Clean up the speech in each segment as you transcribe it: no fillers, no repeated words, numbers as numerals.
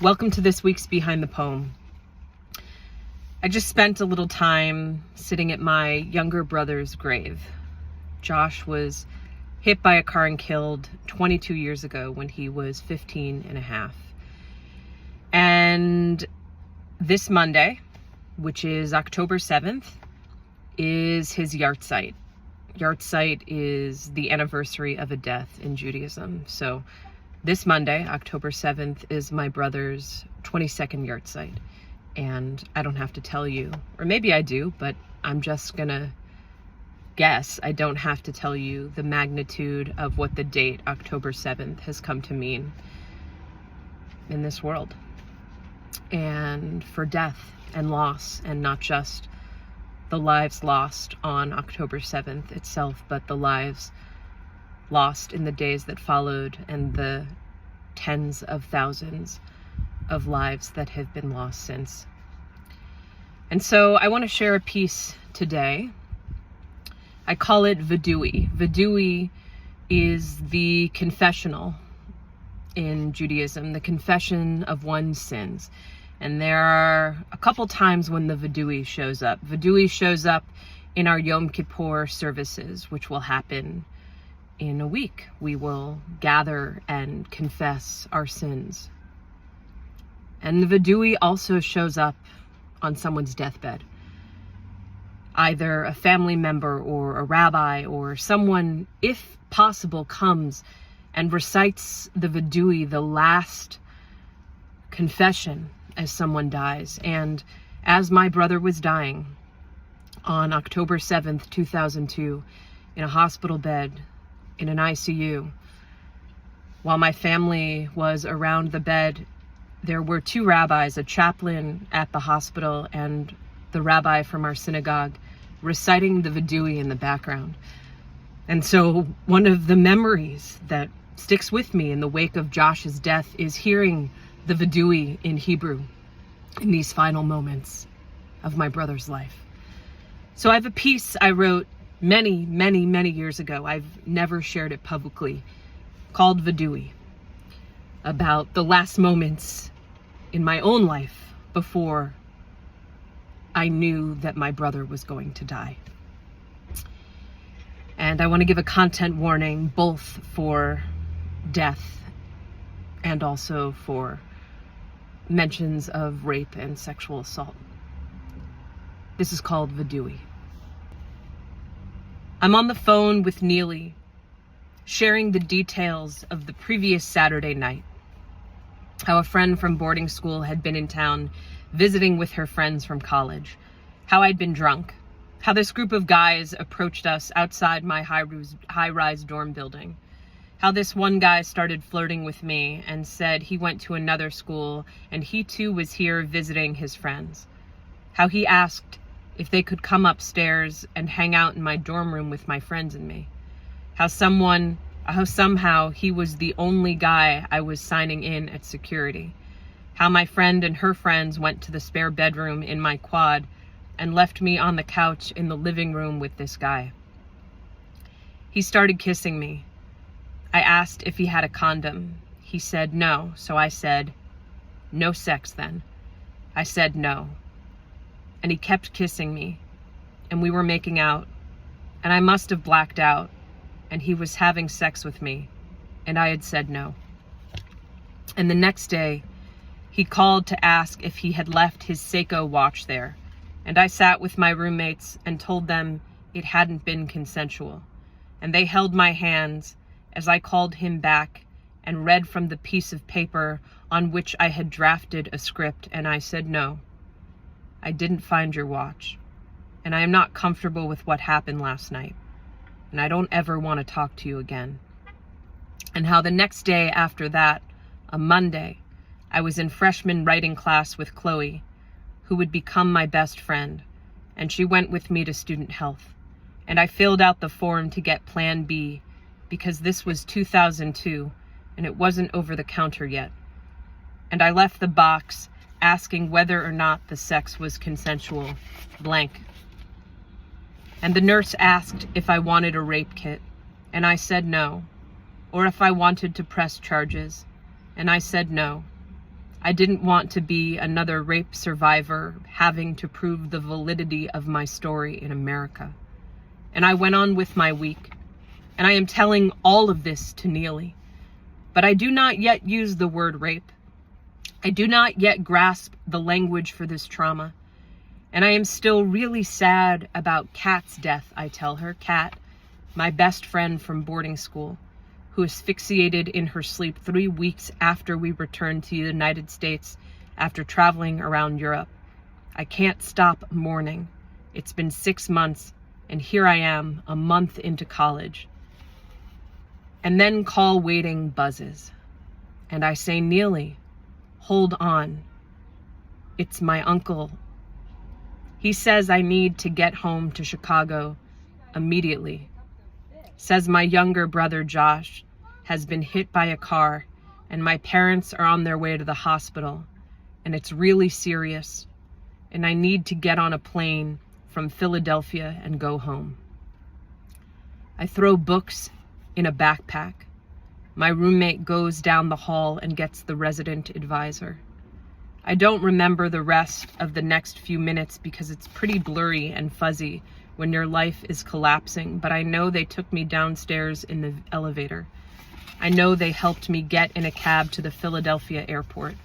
Welcome to this week's Behind the Poem. I just spent a little time sitting at my younger brother's grave. Josh was hit by a car and killed 22 years ago when he was 15 and a half. And this Monday, which is October 7th, is his yartzeit. Yartzeit is the anniversary of a death in Judaism. So this Monday, October 7th, is my brother's 22nd yartzeit. And I don't have to tell you, or maybe I do, but I'm just gonna guess I don't have to tell you the magnitude of what the date October 7th has come to mean in this world. And for death and loss, and not just the lives lost on October 7th itself, but the lives lost in the days that followed and the tens of thousands of lives that have been lost since. And so I want to share a piece today. I call it Viddui. Viddui is the confessional in Judaism, the confession of one's sins. And there are a couple times when the Viddui shows up. Viddui shows up in our Yom Kippur services, which will happen in a week. We will gather and confess our sins. And the Viddui also shows up on someone's deathbed. Either a family member or a rabbi or someone, if possible, comes and recites the Viddui, the last confession, as someone dies. And as my brother was dying on October 7th, 2002, in a hospital bed, in an ICU, while my family was around the bed, there were two rabbis, a chaplain at the hospital and the rabbi from our synagogue, reciting the Viddui in the background. And so one of the memories that sticks with me in the wake of Josh's death is hearing the Viddui in Hebrew in these final moments of my brother's life. So I have a piece I wrote many, many, many years ago. I've never shared it publicly, called Viddui, about the last moments in my own life before I knew that my brother was going to die. And I want to give a content warning, both for death and also for mentions of rape and sexual assault. This is called Viddui. I'm on the phone with Neely, sharing the details of the previous Saturday night. How a friend from boarding school had been in town visiting with her friends from college. How I'd been drunk. How this group of guys approached us outside my high-rise dorm building. How this one guy started flirting with me and said he went to another school and he too was here visiting his friends. How he asked if they could come upstairs and hang out in my dorm room with my friends and me. How somehow he was the only guy I was signing in at security. How my friend and her friends went to the spare bedroom in my quad and left me on the couch in the living room with this guy. He started kissing me. I asked if he had a condom. He said no, so I said, "No sex then." I said no. And he kept kissing me, and we were making out, and I must have blacked out, and he was having sex with me, and I had said no. And the next day, he called to ask if he had left his Seiko watch there, and I sat with my roommates and told them it hadn't been consensual, and they held my hands as I called him back and read from the piece of paper on which I had drafted a script, and I said no. I didn't find your watch, and I am not comfortable with what happened last night, and I don't ever want to talk to you again. And how the next day after that, a Monday, I was in freshman writing class with Chloe, who would become my best friend, and she went with me to student health, and I filled out the form to get Plan B, because this was 2002, and it wasn't over the counter yet. And I left the box asking whether or not the sex was consensual, blank. And the nurse asked if I wanted a rape kit, and I said no, or if I wanted to press charges, and I said no. I didn't want to be another rape survivor having to prove the validity of my story in America. And I went on with my week, and I am telling all of this to Neely. But I do not yet use the word rape. I do not yet grasp the language for this trauma. And I am still really sad about Kat's death, I tell her. Kat, my best friend from boarding school, who asphyxiated in her sleep 3 weeks after we returned to the United States after traveling around Europe. I can't stop mourning. It's been 6 months, and here I am, a month into college. And then call waiting buzzes. And I say, Neely, hold on. It's my uncle. He says I need to get home to Chicago immediately. Says my younger brother, Josh, has been hit by a car, and my parents are on their way to the hospital, and it's really serious, and I need to get on a plane from Philadelphia and go home. I throw books in a backpack. My roommate goes down the hall and gets the resident advisor. I don't remember the rest of the next few minutes because it's pretty blurry and fuzzy when your life is collapsing, but I know they took me downstairs in the elevator. I know they helped me get in a cab to the Philadelphia airport.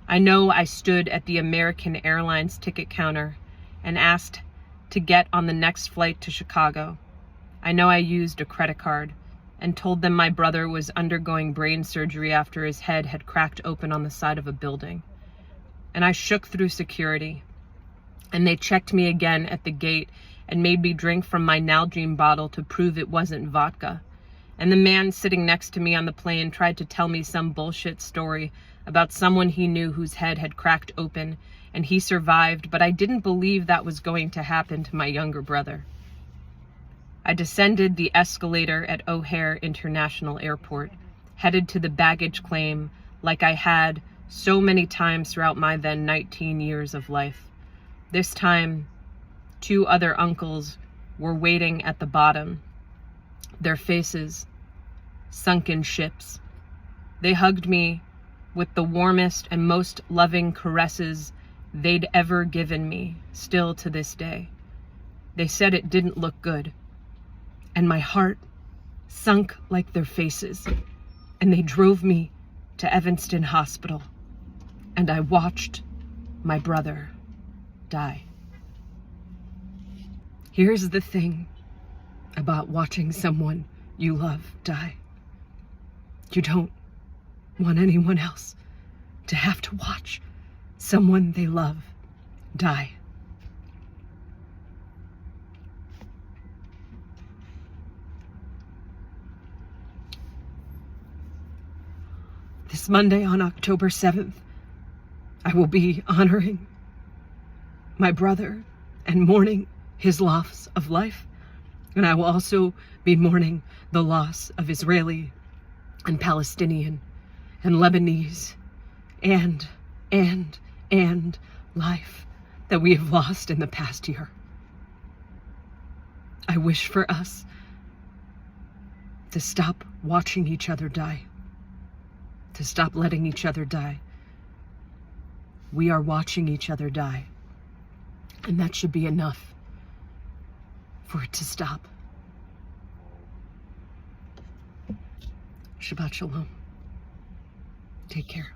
I know I stood at the American Airlines ticket counter and asked to get on the next flight to Chicago. I know I used a credit card and told them my brother was undergoing brain surgery after his head had cracked open on the side of a building. And I shook through security, and they checked me again at the gate and made me drink from my Nalgene bottle to prove it wasn't vodka. And the man sitting next to me on the plane tried to tell me some bullshit story about someone he knew whose head had cracked open and he survived, but I didn't believe that was going to happen to my younger brother. I descended the escalator at O'Hare International Airport, headed to the baggage claim like I had so many times throughout my then 19 years of life. This time, 2 other uncles were waiting at the bottom, their faces sunken ships. They hugged me with the warmest and most loving caresses they'd ever given me, still to this day. They said it didn't look good, and my heart sunk like their faces, and they drove me to Evanston Hospital, and I watched my brother die. Here's the thing about watching someone you love die. You don't want anyone else to have to watch someone they love die. This Monday on October 7th, I will be honoring my brother and mourning his loss of life. And I will also be mourning the loss of Israeli and Palestinian and Lebanese and life that we have lost in the past year. I wish for us to stop watching each other die, to stop letting each other die. We are watching each other die, and that should be enough for it to stop. Shabbat Shalom. Take care.